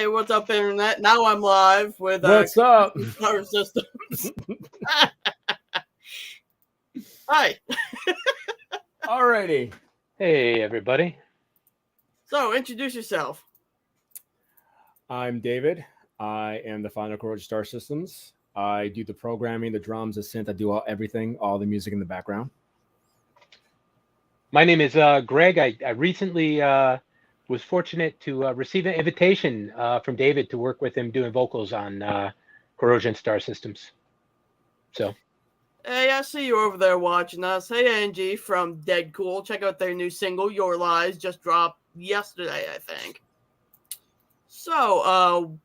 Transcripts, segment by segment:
Hey, what's up, Internet? Now I'm live with What's up? Star Systems. Hi. Alrighty. Hey, everybody. So, introduce yourself. I'm David. I am the founder of Corrozion Star Systems. I do the programming, the drums, the synth. I do everything, all the music in the background. My name is Greg. I recently was fortunate to receive an invitation from David to work with him doing vocals on Corrozion Star Systems. So, Hey, I see you over there watching us. Hey, Angie from Dead Cool. Check out their new single, Your Lies, just dropped yesterday, I think. So,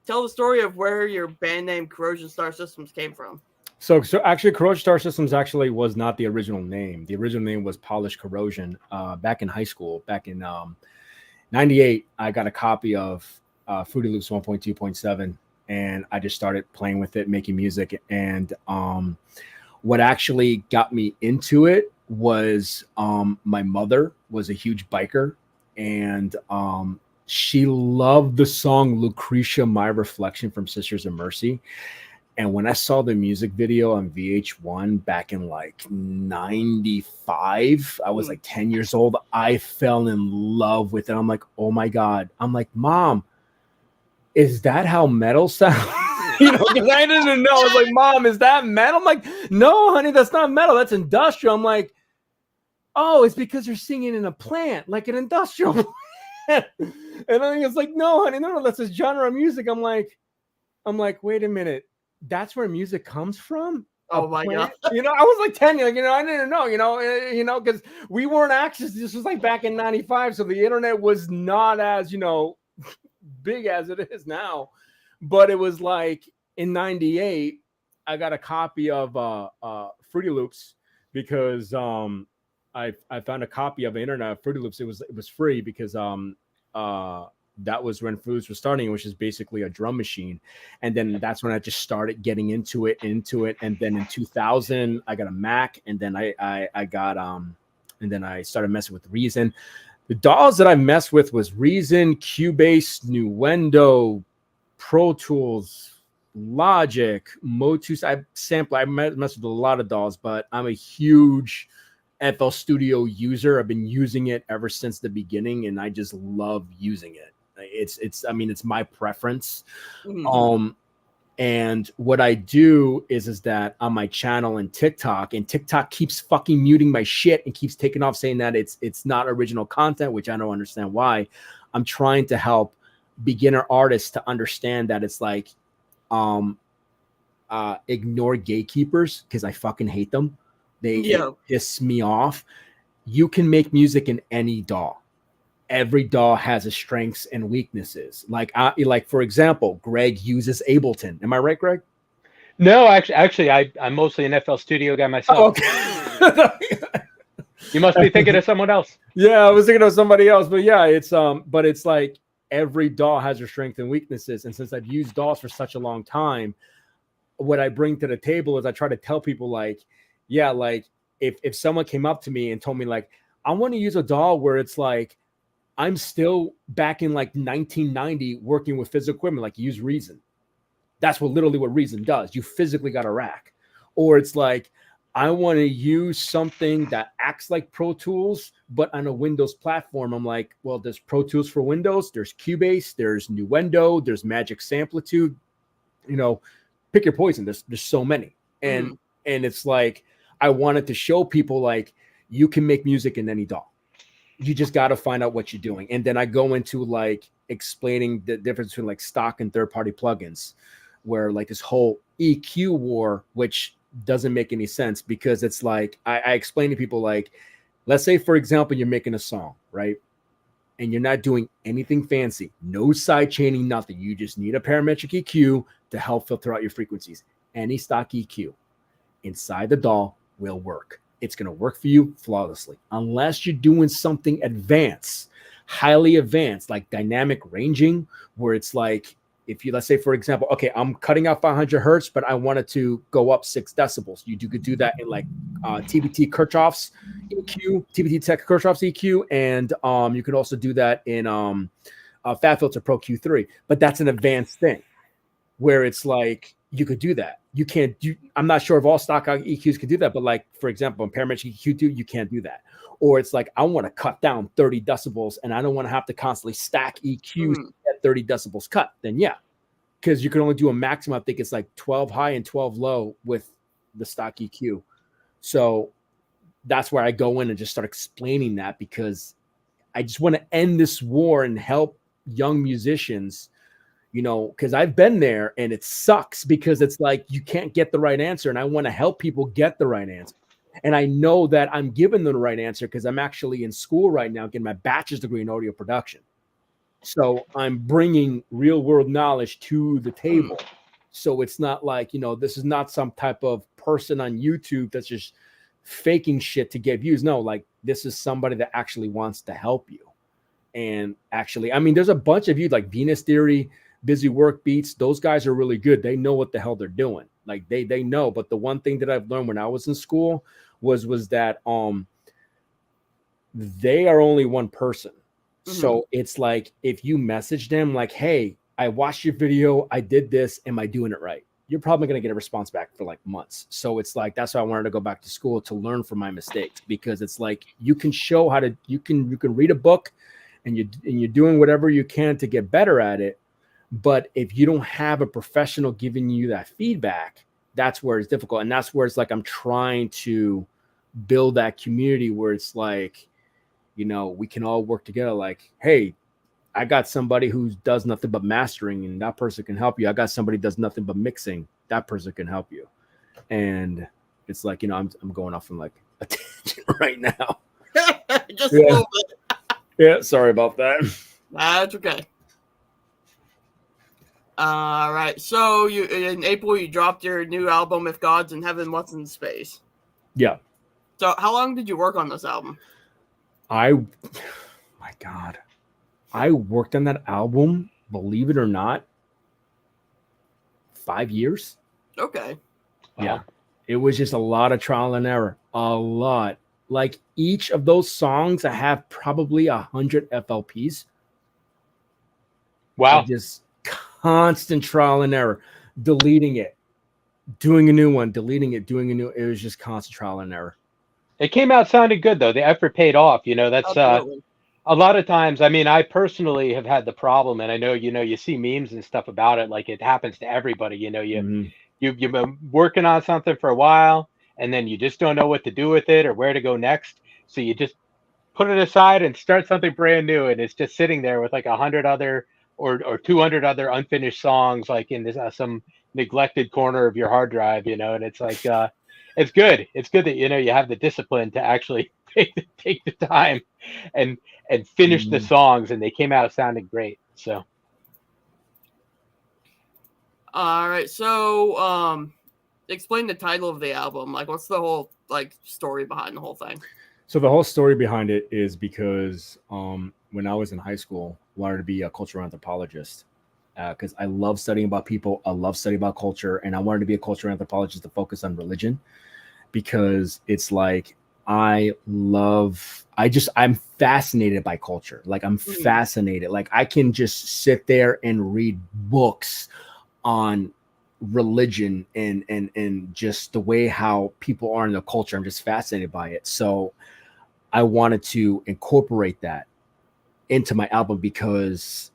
tell the story of where your band name Corrozion Star Systems came from. So actually, Corrozion Star Systems actually was not the original name. The original name was Polished Corrosion. Back in high school, back in '98, I got a copy of Fruity Loops 1.2.7, and I just started playing with it, making music. And what actually got me into it was my mother was a huge biker, and she loved the song Lucretia, My Reflection from Sisters of Mercy. And when I saw the music video on VH1 back in like 95, I was like 10 years old. I fell in love with it. I'm like, oh my God. I'm like, Mom, is that how metal sounds? You know, because I didn't know. I was like, Mom, is that metal? I'm like, no, honey, that's not metal. That's industrial. I'm like, oh, it's because you're singing in a plant, like an industrial plant. And I think it's like, no, honey, no, that's a genre of music. I'm like, wait a minute. That's where music comes from. Oh my God. You know, I was like 10, like, you know, I didn't know, because we weren't access. This was like back in 95. So the internet was not as, big as it is now. But it was like in 98, I got a copy of Fruity Loops because I found a copy of the internet of Fruity Loops. It was free because that was when Fruity Loops was starting, which is basically a drum machine. And then that's when I just started getting into it. And then in 2000, I got a Mac, and then I got and then I started messing with Reason. The DAWs that I messed with was Reason, Cubase, Nuendo, Pro Tools, Logic, Motus. I messed with a lot of DAWs, but I'm a huge FL Studio user. I've been using it ever since the beginning, and I just love using it. It's my preference. Mm-hmm. And what I do is that on my channel and TikTok keeps fucking muting my shit and keeps taking off, saying that it's not original content, which I don't understand why. I'm trying to help beginner artists to understand that it's like ignore gatekeepers, because I fucking hate them. They piss me off. You can make music in any DAW. Every DAW has its strengths and weaknesses. Like for example, Greg uses Ableton. Am I right, Greg? No, actually, I'm mostly an FL Studio guy myself. Oh, okay. You must be thinking of someone else. Yeah, I was thinking of somebody else, but yeah, it's like every DAW has their strengths and weaknesses. And since I've used DAWs for such a long time, what I bring to the table is I try to tell people like, yeah, like if someone came up to me and told me like, I want to use a DAW where it's like, I'm still back in like 1990 working with physical equipment, like use Reason. That's literally what Reason does. You physically got a rack. Or it's like, I want to use something that acts like Pro Tools, but on a Windows platform. I'm like, well, there's Pro Tools for Windows, there's Cubase, there's Nuendo, there's Magic Samplitude. Pick your poison. There's so many. And it's like, I wanted to show people like, you can make music in any DAW. You just got to find out what you're doing. And then I go into like explaining the difference between like stock and third-party plugins, where like this whole EQ war, which doesn't make any sense, because it's like, I explain to people like, let's say, for example, you're making a song, right? And you're not doing anything fancy, no side chaining, nothing. You just need a parametric EQ to help filter out your frequencies. Any stock EQ inside the DAW will work. It's going to work for you flawlessly, unless you're doing something advanced, highly advanced, like dynamic ranging, where it's like, if you, let's say, for example, okay, I'm cutting out 500 hertz, but I wanted to go up 6 decibels. You could do that in like TBT Kirchhoff's EQ, TBT Tech Kirchhoff's EQ, and you could also do that in Fat Filter Pro Q3, but that's an advanced thing where it's like you could do that. You can't do. I'm not sure if all stock EQs can do that, but like for example, in Parametric EQ2, you can't do that. Or it's like I want to cut down 30 decibels, and I don't want to have to constantly stack EQs at 30 decibels cut. Then yeah, because you can only do a maximum. I think it's like 12 high and 12 low with the stock EQ. So that's where I go in and just start explaining that, because I just want to end this war and help young musicians, you know, because I've been there and it sucks because it's like you can't get the right answer. And I want to help people get the right answer. And I know that I'm giving them the right answer because I'm actually in school right now getting my bachelor's degree in audio production. So I'm bringing real world knowledge to the table. So it's not like, you know, this is not some type of person on YouTube that's just faking shit to get views. No, like this is somebody that actually wants to help you. And actually, I mean, there's a bunch of you like Venus Theory, Busy Work Beats. Those guys are really good. They know what the hell they're doing. Like they know. But the one thing that I've learned when I was in school was that they are only one person. So it's like if you message them like, hey, I watched your video, I did this, am I doing it right? You're probably going to get a response back for like months. So it's like, that's why I wanted to go back to school to learn from my mistakes, because it's like you can show how to, you can read a book and you're doing whatever you can to get better at it. But if you don't have a professional giving you that feedback, that's where it's difficult. And that's where it's like I'm trying to build that community where it's like, you know, we can all work together. Like, hey, I got somebody who does nothing but mastering, and that person can help you. I got somebody who does nothing but mixing. That person can help you. And it's like, you know, I'm going off on like a tangent right now. Just a little bit. Yeah, sorry about that. That's okay. All right. So you in April you dropped your new album, If God's in Heaven, What's in Space? Yeah. So how long did you work on this album? My God. I worked on that album, believe it or not, 5 years. Okay. Yeah. It was just a lot of trial and error. A lot. Like each of those songs, I have probably 100 FLPs. Wow. Just constant trial and error, deleting it, doing a new one, deleting it, doing a new. It was just constant trial and error. It came out sounding good though. The effort paid off. You know, that's a lot of times. I mean, I personally have had the problem, and I know, you know, you see memes and stuff about it. Like it happens to everybody. You know, you've been working on something for a while, and then you just don't know what to do with it or where to go next. So you just put it aside and start something brand new, and it's just sitting there with like 100 other or 200 other unfinished songs, like in this some neglected corner of your hard drive, you know. And it's like it's good that, you know, you have the discipline to actually take the time and finish the songs, and they came out sounding great. So all right, so explain the title of the album. Like, what's the whole like story behind the whole thing? So the whole story behind it is because when I was in high school, I wanted to be a cultural anthropologist because I love studying about people. I love studying about culture, and I wanted to be a cultural anthropologist to focus on religion, because it's like I'm fascinated by culture. Like I'm fascinated. Like I can just sit there and read books on religion and just the way how people are in the culture. I'm just fascinated by it. So I wanted to incorporate that into my album, because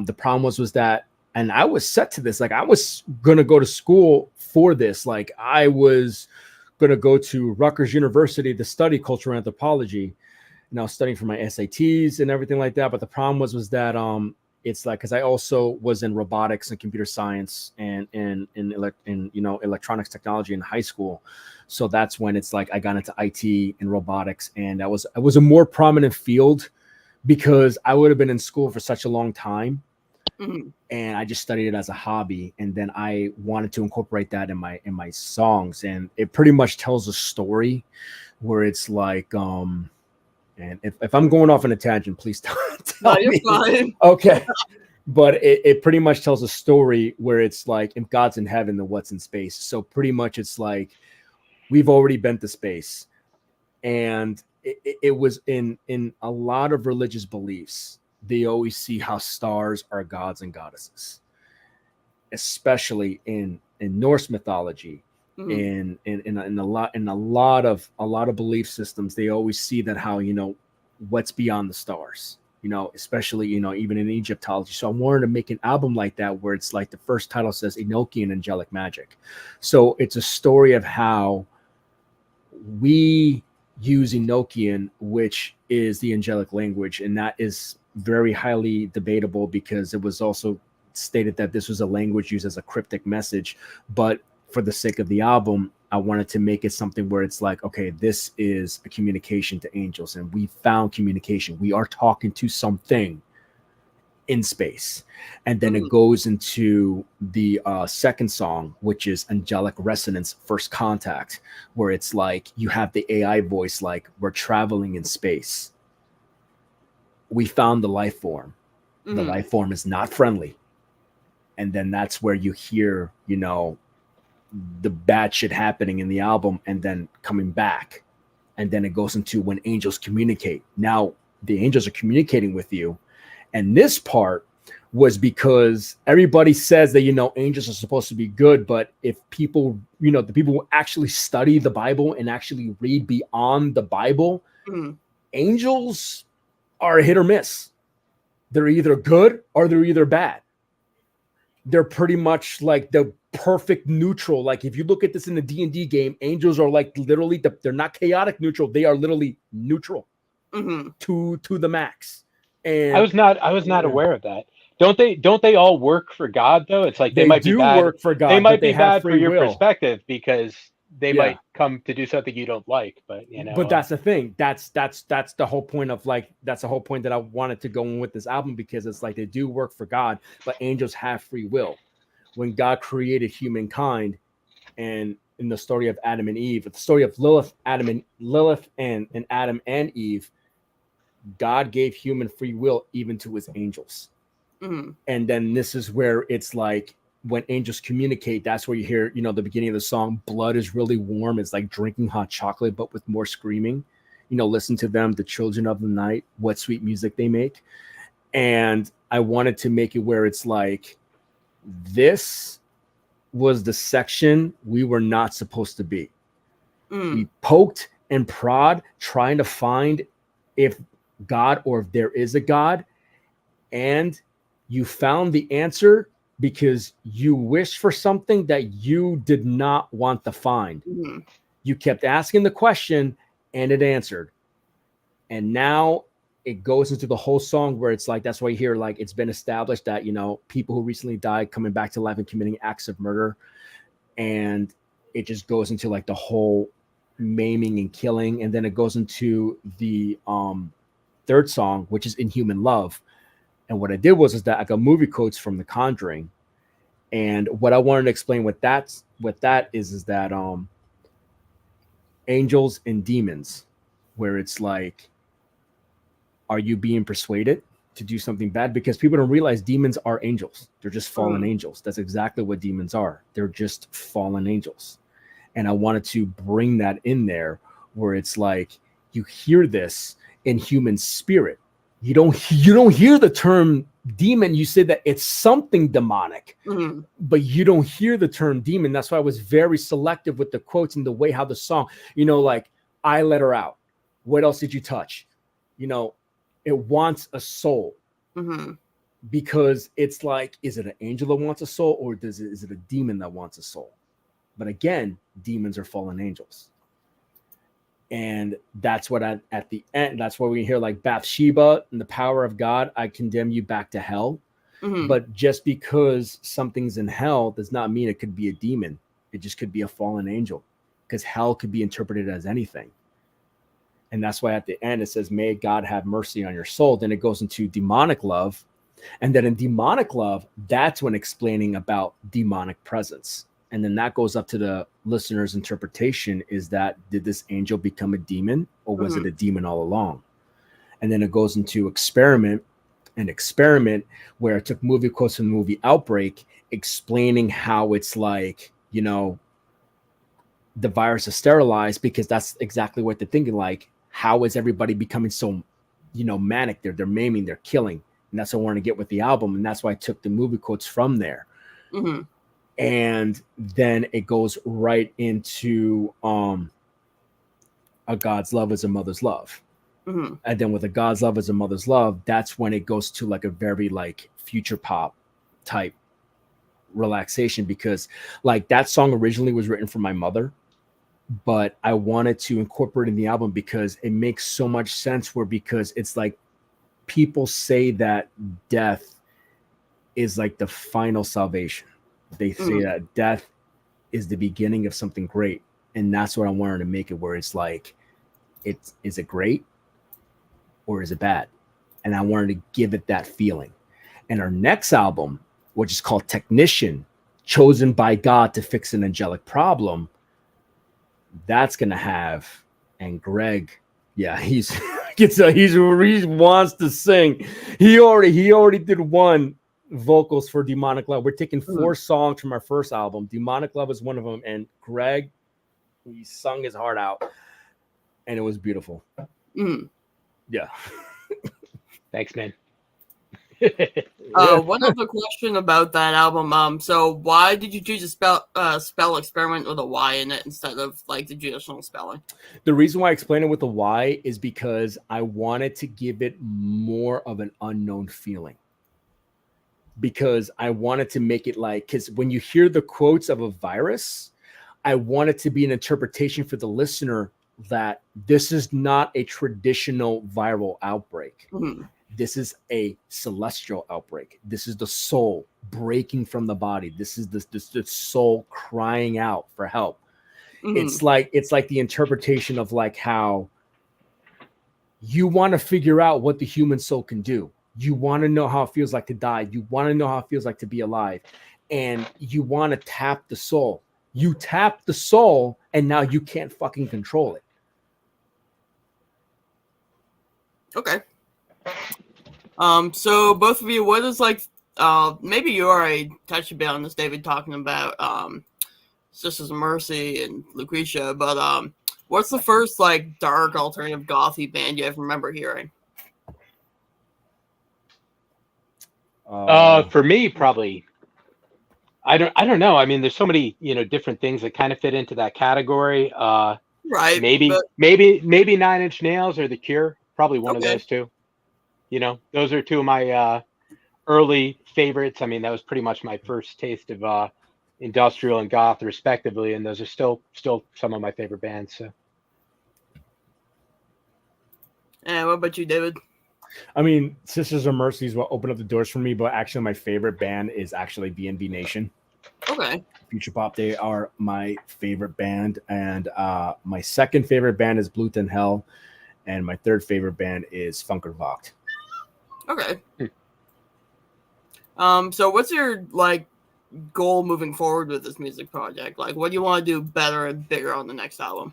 the problem was that, and I was set to this, like I was going to go to school for this. Like I was going to go to Rutgers University to study cultural anthropology, and I was studying for my SATs and everything like that. But the problem was that it's like, because I also was in robotics and computer science and in you know, electronics technology in high school. So that's when it's like I got into IT and robotics, and it was a more prominent field because I would have been in school for such a long time. And I just studied it as a hobby, and then I wanted to incorporate that in my songs, and it pretty much tells a story where it's like and if I'm going off on a tangent, please tell me. Fine. Okay. But it pretty much tells a story where it's like, if God's in heaven, then what's in space? So pretty much it's like we've already been to space, and it was in a lot of religious beliefs. they always see how stars are gods and goddesses, especially in Norse mythology. In a lot of belief systems, they always see that how, you know, what's beyond the stars, you know, especially, you know, even in Egyptology. So I wanted to make an album like that, where it's like the first title says Enochian Angelic Magic. So it's a story of how we use Enochian, which is the angelic language, and that is very highly debatable, because it was also stated that this was a language used as a cryptic message. But for the sake of the album, I wanted to make it something where it's like, okay, this is a communication to angels, and we found communication. We are talking to something in space. And then it goes into the second song, which is Angelic Resonance First Contact, where it's like you have the AI voice, like, we're traveling in space. We found the life form. The life form is not friendly. And then that's where you hear, you know, the bad shit happening in the album and then coming back. And then it goes into when angels communicate. Now the angels are communicating with you. And this part was because everybody says that, you know, angels are supposed to be good. But if people, you know, the people who actually study the Bible and actually read beyond the Bible, angels are a hit or miss. They're either good or they're either bad. They're pretty much like the perfect neutral. Like if you look at this in the D&D game, angels are like literally they're not chaotic neutral. They are literally neutral to the max. And I was not aware of that. Don't they all work for God though? It's like they might be bad. Work for God. They might be have bad free for your will. perspective, because they might come to do something you don't like. But you know, but that's the thing. That's the whole point of like, that's the whole point that I wanted to go in with this album, because it's like they do work for God, but angels have free will. When God created humankind, and in the story of Adam and Eve, the story of Lilith and Adam and Eve, God gave human free will even to his angels. And then this is where it's like when angels communicate, that's where you hear, you know, the beginning of the song, blood is really warm. It's like drinking hot chocolate, but with more screaming. You know, listen to them, the children of the night, what sweet music they make. And I wanted to make it where it's like, this was the section we were not supposed to be. We poked and prod trying to find if God, or if there is a God, and you found the answer because you wished for something that you did not want to find. You kept asking the question and it answered. And now it goes into the whole song where it's like, that's why you hear like, it's been established that, you know, people who recently died coming back to life and committing acts of murder. And it just goes into like the whole maiming and killing. And then it goes into the third song, which is Inhuman Love. And what I did was that I got movie quotes from The Conjuring. And what I wanted to explain with that is that angels and demons, where it's like, are you being persuaded to do something bad? Because people don't realize demons are angels. They're just fallen angels. That's exactly what demons are. They're just fallen angels. And I wanted to bring that in there where it's like, you hear this in human spirit. You don't hear the term demon. You say that it's something demonic, but you don't hear the term demon. That's why I was very selective with the quotes and the way how the song, you know, like, I let her out. What else did you touch? You know, it wants a soul, because it's like, is it an angel that wants a soul, or is it a demon that wants a soul? But again, demons are fallen angels. And that's what at the end, that's where we hear like Bathsheba and the power of God, I condemn you back to hell. But just because something's in hell does not mean it could be a demon. It just could be a fallen angel, because hell could be interpreted as anything. And that's why at the end it says, may God have mercy on your soul. Then it goes into demonic love. And then in demonic love, that's when explaining about demonic presence. And then that goes up to the listener's interpretation, is that, did this angel become a demon, or was it a demon all along? And then it goes into experiment, where it took movie quotes from the movie Outbreak, explaining how it's like, you know, the virus is sterilized, because that's exactly what they're thinking. Like, how is everybody becoming so, you know, manic? They're maiming, they're killing. And that's what I wanted to get with the album. And that's why I took the movie quotes from there. Mm-hmm. And then it goes right into a God's love is a mother's love. Mm-hmm. And then with a God's love is a mother's love, that's when it goes to like a very like future pop type relaxation, because like that song originally was written for my mother, but I wanted to incorporate it in the album because it makes so much sense, because it's like people say that death is like the final salvation. They say that death is the beginning of something great. And that's what I wanted to make it, where it's like, is it great or is it bad? And I wanted to give it that feeling. And our next album, which is called Technician, chosen by God to fix an angelic problem, that's gonna have, and Greg, yeah, he wants to sing. He already did one vocals for Demonic Love. We're taking 4 songs from our first album. Demonic Love is one of them, and Greg, he sung his heart out, and it was beautiful. Yeah. Thanks, man. One other question about that album. So why did you choose to spell experiment with a Y in it instead of like the traditional spelling? The reason why I explain it with a Y is because I wanted to give it more of an unknown feeling. Because I wanted to make it like, because when you hear the quotes of a virus, I want it to be an interpretation for the listener that this is not a traditional viral outbreak. This is a celestial outbreak. This is the soul breaking from the body. This is the soul crying out for help. It's like the interpretation of like how you want to figure out what the human soul can do. You want to know how it feels like to die. You want to know how it feels like to be alive. And you want to tap the soul. You tap the soul, and now you can't fucking control it. Okay. So both of you, what is like, maybe you already touched a bit on this, David, talking about, Sisters of Mercy and Lucretia, but, what's the first, like, dark alternative gothy band you ever remember hearing? For me, probably, I don't know. I mean, there's so many, different things that kind of fit into that category. Right. Maybe 9 Inch Nails or The Cure, probably one of those two. Those are two of my early favorites. I mean, that was pretty much my first taste of industrial and goth, respectively, and those are still some of my favorite bands. So. And what about you, David? I mean, Sisters of Mercy is what opened up the doors for me, but actually my favorite band is actually BNB Nation. Okay. Future Pop, they are my favorite band, and my second favorite band is Blut and Hell, and my third favorite band is Funker Vogt. Okay. So what's your like goal moving forward with this music project? Like, what do you want to do better and bigger on the next album?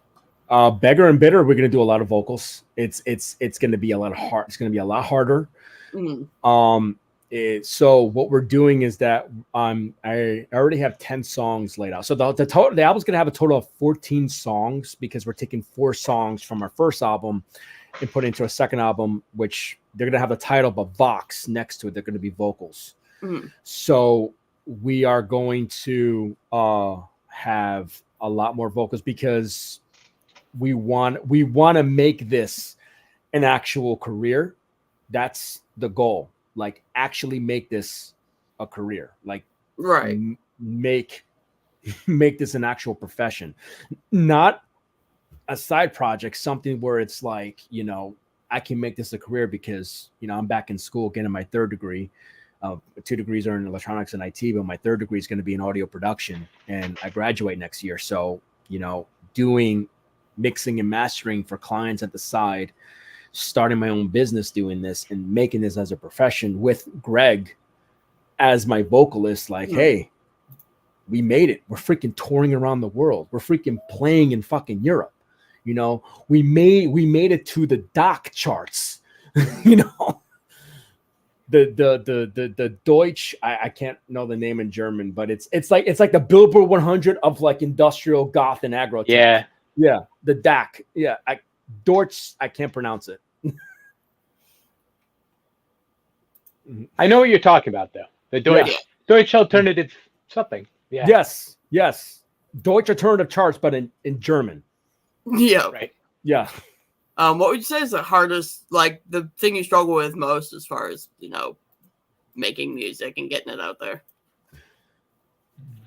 Bigger and bitter, we're gonna do a lot of vocals. It's gonna be a lot hard. It's gonna be a lot harder. So what we're doing is that I already have 10 songs laid out. So the album's gonna have a total of 14 songs, because we're taking 4 songs from our first album and put it into a second album, which they're gonna have the title but Vox next to it. They're gonna be vocals. So we are going to have a lot more vocals, because we want to make this an actual career. That's the goal. Like, actually make this a career. Like, right. Make this an actual profession, not a side project, something where it's like, I can make this a career because, I'm back in school getting my 3rd degree. 2 degrees are in electronics and IT, but my 3rd degree is going to be in audio production, and I graduate next year. So, doing mixing and mastering for clients at the side, starting my own business doing this, and making this as a profession with Greg as my vocalist. Like, hey, we made it. We're freaking touring around the world. We're freaking playing in fucking Europe. We made it to the DACH charts. The Deutsch, I can't know the name in German, but it's like the Billboard 100 of like industrial goth and aggro. Yeah, the DAC. Yeah, Deutsch, I can't pronounce it. I know what you're talking about, though. The Deutsche Alternative something. Yeah. Yes. Deutsche Alternative charts, but in German. Yeah. Right. Yeah. What would you say is the hardest, like the thing you struggle with most as far as, making music and getting it out there?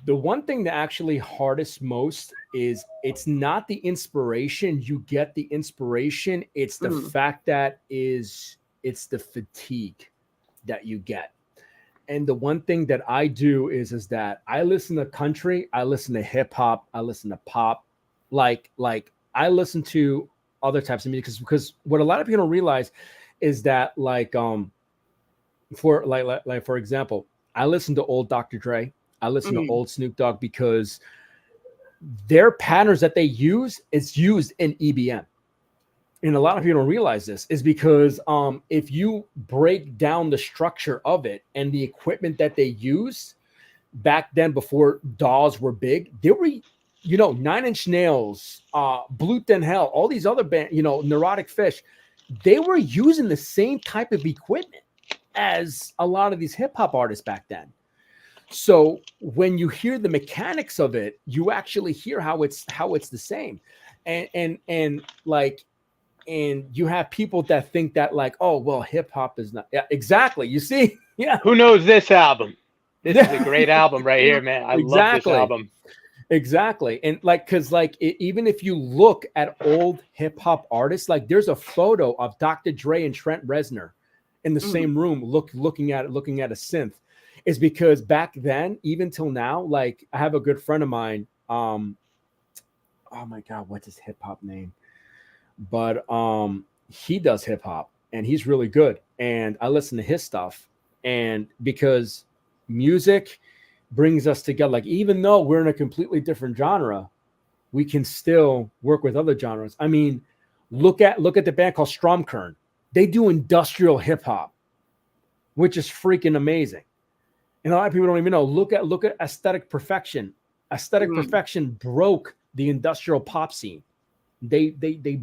The one thing that actually hardest most is it's not the inspiration. You get the inspiration. It's the fact that it's the fatigue that you get. And the one thing that I do is that I listen to country, I listen to hip hop, I listen to pop, like I listen to other types of music because what a lot of people don't realize is that for example, I listen to old Dr. Dre. I listen to old Snoop Dogg because their patterns that they use is used in EBM. And a lot of people don't realize this is because if you break down the structure of it and the equipment that they use back then before DAWs were big, they were, 9 Inch Nails, Blue Than Hell, all these other bands, Neurotic Fish, they were using the same type of equipment as a lot of these hip hop artists back then. So when you hear the mechanics of it, you actually hear how it's the same. And you have people that think that like, oh, well, hip hop is not. Yeah, exactly. You see? Yeah. Who knows this album? This is a great album right here, man. I love this album. Exactly. And even if you look at old hip hop artists, like there's a photo of Dr. Dre and Trent Reznor in the same room looking at a synth. Is because back then, even till now, like I have a good friend of mine. Oh my God, what's his hip hop name? But he does hip hop and he's really good. And I listen to his stuff. And because music brings us together, like even though we're in a completely different genre, we can still work with other genres. I mean, look at the band called Stromkern. They do industrial hip hop, which is freaking amazing. And a lot of people don't even know. Look at Aesthetic Perfection. Aesthetic Perfection broke the industrial pop scene. They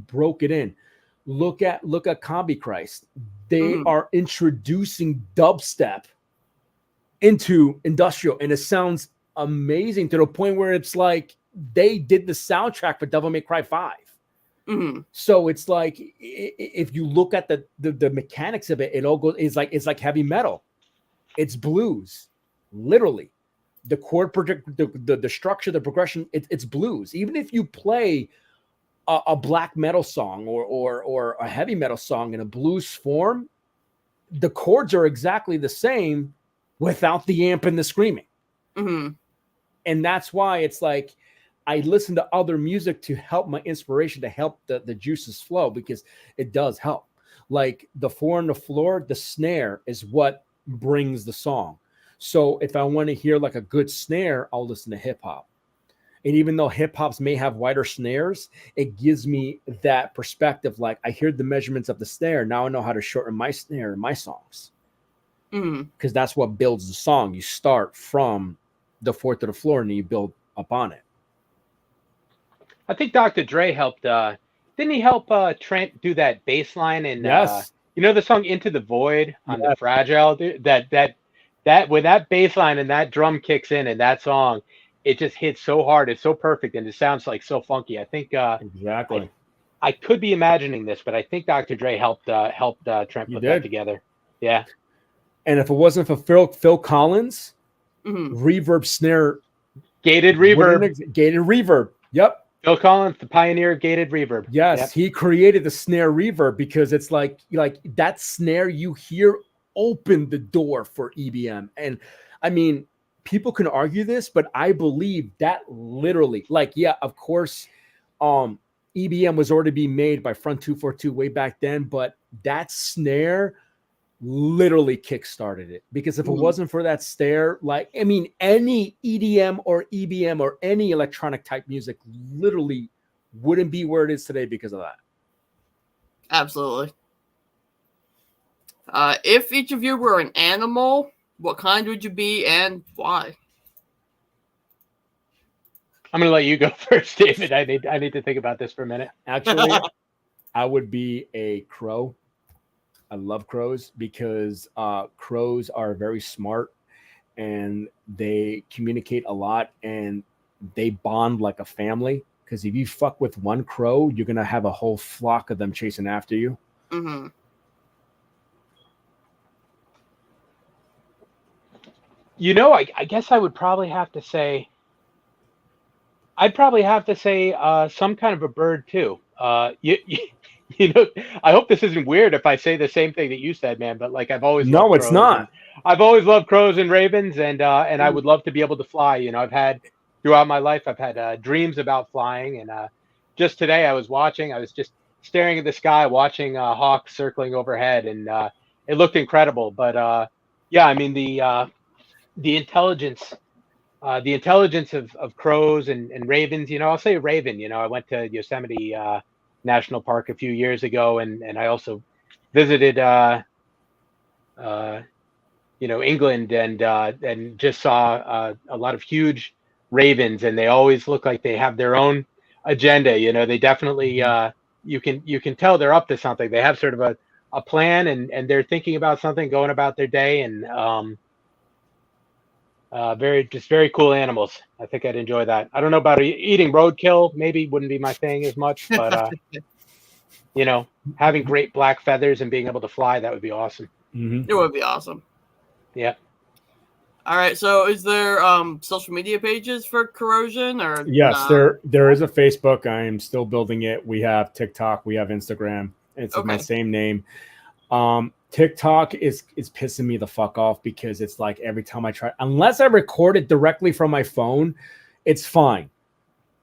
broke it in. Look at Combi Christ. They are introducing dubstep into industrial, and it sounds amazing to the point where it's like they did the soundtrack for Devil May Cry 5. So it's like if you look at the mechanics of it, it all goes. It's like heavy metal. It's blues, literally. The chord the structure, the progression, it's blues. Even if you play a black metal song or a heavy metal song in a blues form, the chords are exactly the same without the amp and the screaming. And that's why it's like I listen to other music to help my inspiration, to help the juices flow, because it does help. Like the 4 on the floor, the snare is what brings the song. So if I want to hear like a good snare, I'll listen to hip hop. And even though hip hops may have wider snares, it gives me that perspective. Like I hear the measurements of the snare. Now I know how to shorten my snare in my songs. Because that's what builds the song. You start from the 4th to the floor and you build up on it. I think Dr. Dre helped. Didn't he help Trent do that bass line in Yes. The song Into the Void on the Fragile? That when that bass line and that drum kicks in that song, it just hits so hard. It's so perfect and it sounds like so funky. I think exactly. I could be imagining this, but I think Dr. Dre helped Trent put that together. Yeah. And if it wasn't for Phil Collins, reverb snare, gated reverb. Yep. Phil Collins, the pioneer of gated reverb. Yes, he created the snare reverb because it's like that snare you hear opened the door for EBM. And I mean, people can argue this, but I believe that literally, of course, EBM was already being made by Front 242 way back then, but that snare literally kickstarted it. Because if it wasn't for that snare, any EDM or EBM or any electronic type music literally wouldn't be where it is today because of that. Absolutely. If each of you were an animal, what kind would you be and why? I'm going to let you go first, David. I need to think about this for a minute. Actually, I would be a crow. I love crows because crows are very smart and they communicate a lot and they bond like a family. Because if you fuck with one crow, you're gonna have a whole flock of them chasing after you. Mm-hmm. You know, I guess I would probably have to say, I'd probably have to say some kind of a bird too. You know, I hope this isn't weird if I say the same thing that you said, man. But like, I've always loved No, it's crows, and not. I've always loved crows and ravens, and I would love to be able to fly. You know, I've had throughout my life, I've had dreams about flying, and just today I was just staring at the sky, watching hawks circling overhead, and it looked incredible. But yeah, I mean the intelligence. The intelligence of crows and ravens, you know, I'll say raven. You know, I went to Yosemite National Park a few years ago, and I also visited, uh, you know, England, and just saw a lot of huge ravens, and they always look like they have their own agenda. You know, they definitely you can tell they're up to something. They have sort of a plan, and they're thinking about something, going about their day, and very cool animals. I think I'd enjoy that. I don't know about eating roadkill. Maybe wouldn't be my thing as much, but you know, having great black feathers and being able to fly, that would be awesome. It would be awesome. Yeah. All right. So, is there social media pages for Corrozion or? Yes, there is a Facebook. I am still building it. We have TikTok. We have Instagram. It's my same name. TikTok is pissing me the fuck off because it's like every time I try, unless I record it directly from my phone, it's fine.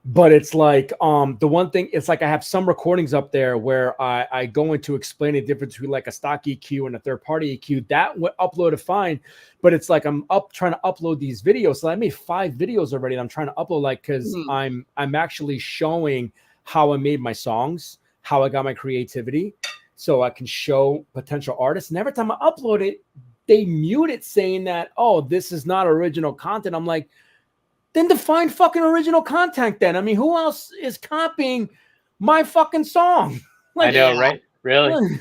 But it's like the one thing, it's like I have some recordings up there where I go into explain the difference between like a stock EQ and a third party EQ. That would upload it fine, but it's like I'm trying to upload these videos. So I made 5 videos already. And I'm trying to upload like because I'm actually showing how I made my songs, how I got my creativity, so I can show potential artists. And every time I upload it, they mute it saying that, oh, this is not original content. I'm like, then define fucking original content then. I mean, who else is copying my fucking song? Like, I know, right? Really?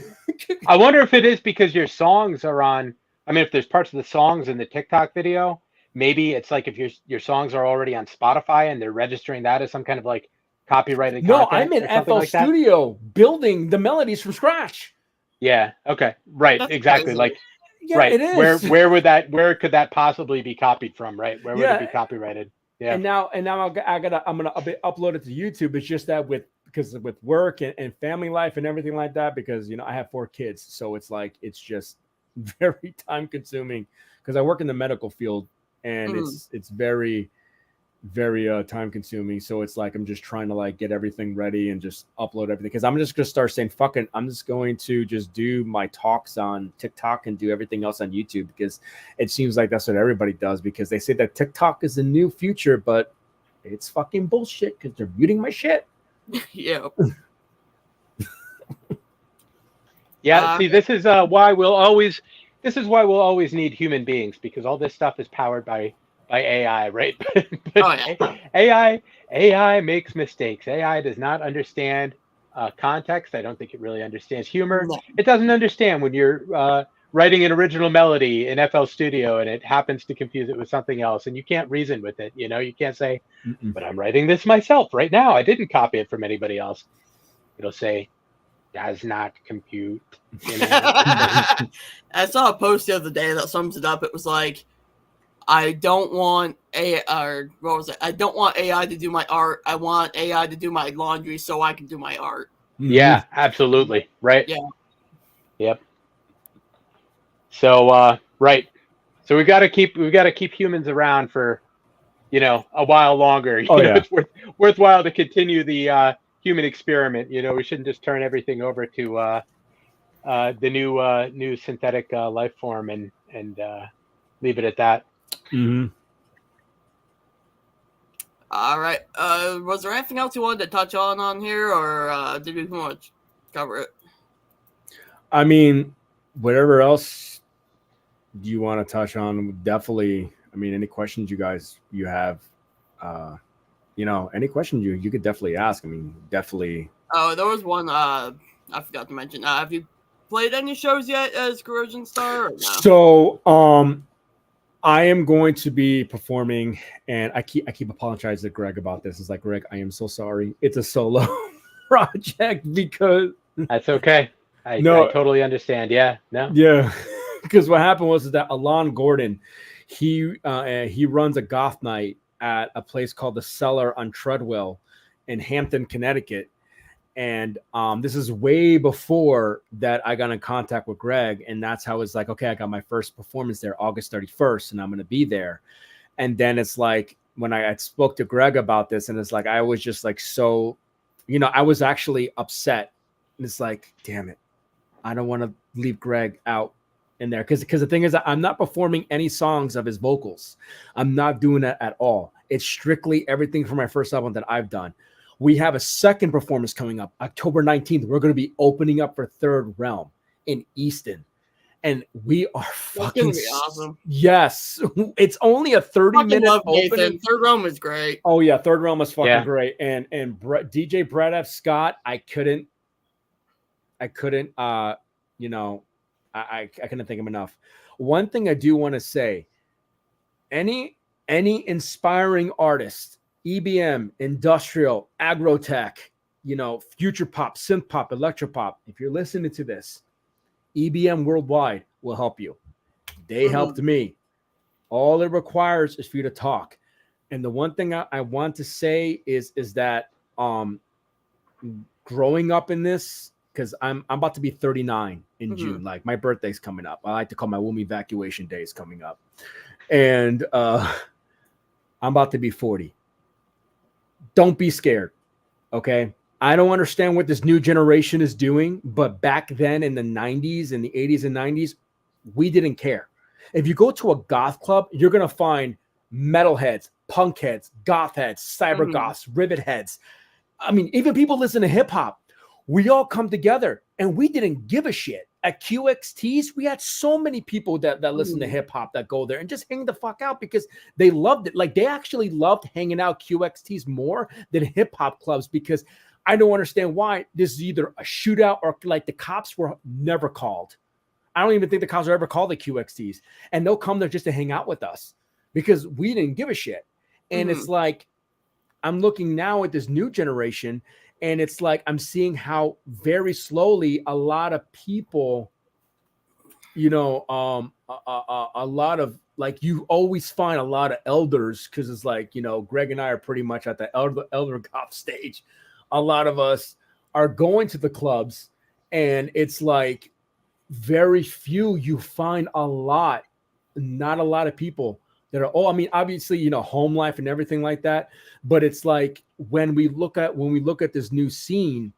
I wonder if it is because your songs are on, I mean, if there's parts of the songs in the TikTok video, maybe it's like if your songs are already on Spotify and they're registering that as some kind of like copyrighted content. No, I'm in FL Studio building the melodies from scratch. Yeah. Okay. Right. That's exactly. Crazy. Like, yeah, right. It is. Where could that possibly be copied from? Right. Where would it be copyrighted? Yeah. And now I'm gonna upload it to YouTube. It's just that because with work and family life and everything like that, because you know I have 4 kids, so it's like it's just very time consuming because I work in the medical field and it's very time consuming. So it's like I'm just trying to like get everything ready and just upload everything because I'm just gonna start saying fuck it. I'm just going to just do my talks on TikTok and do everything else on YouTube because it seems like that's what everybody does because they say that TikTok is the new future, but it's fucking bullshit because they're muting my shit. Yeah. Yeah. See, this is why we'll always need human beings because all this stuff is powered by AI, right? But AI makes mistakes. AI does not understand context. I don't think it really understands humor. No. It doesn't understand when you're writing an original melody in FL Studio and it happens to confuse it with something else, and you can't reason with it. You know, you can't say, "But I'm writing this myself right now. I didn't copy it from anybody else." It'll say, "Does not compute." You know? I saw a post the other day that sums it up. It was like, I don't want I don't want AI to do my art. I want AI to do my laundry so I can do my art. Yeah, absolutely. Right. Yeah. Yep. So right. So we got to keep humans around for, you know, a while longer. You know, it's worthwhile to continue the human experiment. You know, we shouldn't just turn everything over to the new synthetic life form and leave it at that. All right. Was there anything else you wanted to touch on here, or did we pretty much cover it? I mean, whatever else you want to touch on, definitely. I mean, any questions you have, you know, any questions you could definitely ask. I mean, definitely. Oh, there was one I forgot to mention. Have you played any shows yet as Corrozion Star? Or no? So, I am going to be performing, and I keep apologizing to Greg about this. It's like, Greg, I am so sorry. It's a solo project because that's okay. I totally understand. Yeah, no, yeah, because what happened was that Alon Gordon, he runs a goth night at a place called the Cellar on Treadwell in Hampton, Connecticut. And this is way before that I got in contact with Greg. And that's how it's like, okay, I got my first performance there August 31st, and I'm going to be there. And then it's like, when I spoke to Greg about this, and it's like, I was just like, so, I was actually upset. And it's like, damn it, I don't want to leave Greg out in there. Because the thing is, I'm not performing any songs of his vocals. I'm not doing that at all. It's strictly everything from my first album that I've done. We have a second performance coming up, October 19th. We're going to be opening up for Third Realm in Easton. And we are fucking That's gonna be awesome. Yes. It's only a 30-minute opening. Third Realm is great. Oh, yeah. Third Realm is fucking great. And DJ Brett F. Scott, I couldn't, I couldn't think of enough. One thing I do want to say, any inspiring artist, EBM, industrial, agrotech, future pop, synth pop, electropop. If you're listening to this, EBM Worldwide will help you. They helped me. All it requires is for you to talk. And the one thing I want to say is that growing up in this, because I'm about to be 39 in June. Like, my birthday's coming up. I like to call my womb evacuation days coming up. And I'm about to be 40. Don't be scared, okay? I don't understand what this new generation is doing, but back then in the 90s, in the 80s and 90s, we didn't care. If you go to a goth club, you're going to find metalheads, punk heads, goth heads, cyber goths, rivet heads. I mean, even people listen to hip hop. We all come together, and we didn't give a shit. At QXTs, we had so many people that listen to hip hop that go there and just hang the fuck out because they loved it. Like, they actually loved hanging out QXTs more than hip hop clubs, because I don't understand why. This is either a shootout or like the cops were never called. I don't even think the cops were ever called the QXTs, and they'll come there just to hang out with us because we didn't give a shit. And it's like, I'm looking now at this new generation, and it's like, I'm seeing how very slowly a lot of people, a lot of, like, you always find a lot of elders, because it's like, Greg and I are pretty much at the elder goth stage. A lot of us are going to the clubs, and it's like very few, you find not a lot of people that are, obviously, home life and everything like that. But it's like, when we look at this new scene,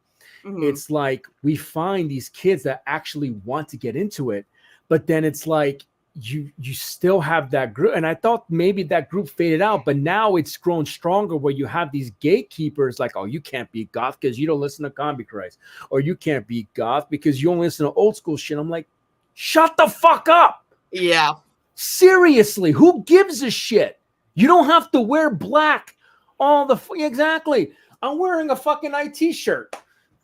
it's like we find these kids that actually want to get into it. But then it's like, you still have that group. And I thought maybe that group faded out, but now it's grown stronger, where you have these gatekeepers like, oh, you can't be goth because you don't listen to Combi Christ, or you can't be goth because you only listen to old school shit. I'm like, shut the fuck up. Yeah. Seriously, who gives a shit? You don't have to wear black. Exactly. I'm wearing a fucking IT shirt.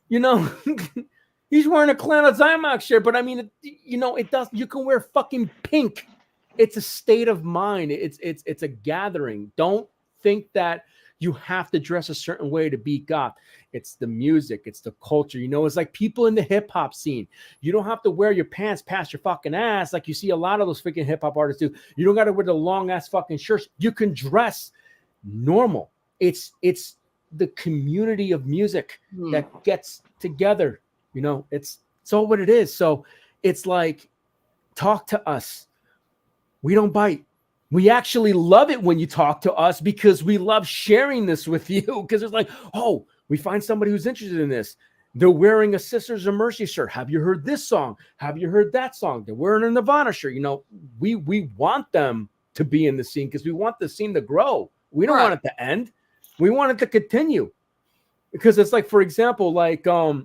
He's wearing a Clan Zymox shirt, but I mean, it does. You can wear fucking pink. It's a state of mind. It's a gathering. Don't think that you have to dress a certain way to be goth. It's the music. It's the culture. It's like people in the hip hop scene. You don't have to wear your pants past your fucking ass like you see a lot of those freaking hip hop artists do. You don't got to wear the long ass fucking shirts. You can dress normal. It's the community of music that gets together. It's all what it is. So it's like, talk to us. We don't bite. We actually love it when you talk to us, because we love sharing this with you. Because it's like, oh, we find somebody who's interested in this. They're wearing a Sisters of Mercy shirt. Have you heard this song? Have you heard that song? They're wearing a Nirvana shirt. We want them to be in the scene because we want the scene to grow. We don't want it to end. We want it to continue. Because it's like, for example, like, I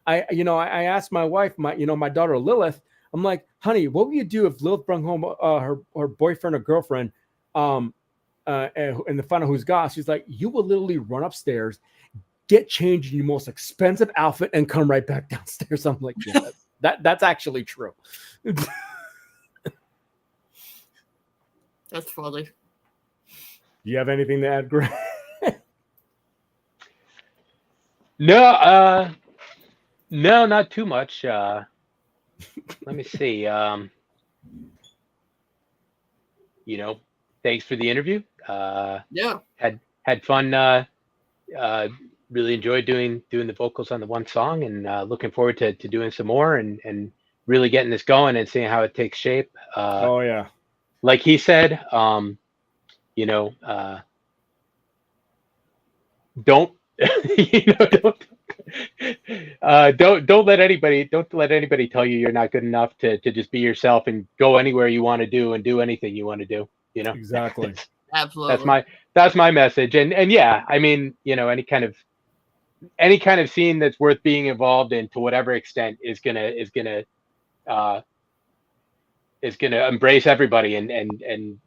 asked my wife, my daughter Lilith, I'm like, honey, what would you do if Lilith brought home her boyfriend or girlfriend and to find out who's goth? She's like, you will literally run upstairs, get changed in your most expensive outfit, and come right back downstairs. I'm like, yeah, That's actually true. That's funny. Do you have anything to add, Greg? No, no, not too much. Let me see. Thanks for the interview. Yeah. Had fun. Really enjoyed doing the vocals on the one song, and looking forward to doing some more and really getting this going and seeing how it takes shape. Oh yeah. Like he said, don't don't let anybody tell you you're not good enough to just be yourself and go anywhere you want to do and do anything you want to do. Exactly. Absolutely. That's my message. And yeah, I mean, any kind of scene that's worth being involved in to whatever extent is gonna embrace everybody and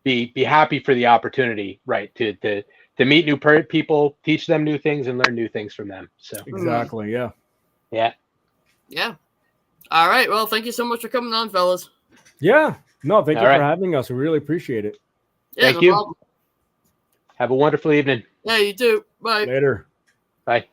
be happy for the opportunity, right? To meet new people, teach them new things, and learn new things from them. So exactly, yeah. Yeah. All right. Well, thank you so much for coming on, fellas. Yeah. No, thank you All for right. having us. We really appreciate it. Yeah, Thank no you. problem. Have a wonderful evening. Yeah, you too. Bye. Later. Bye.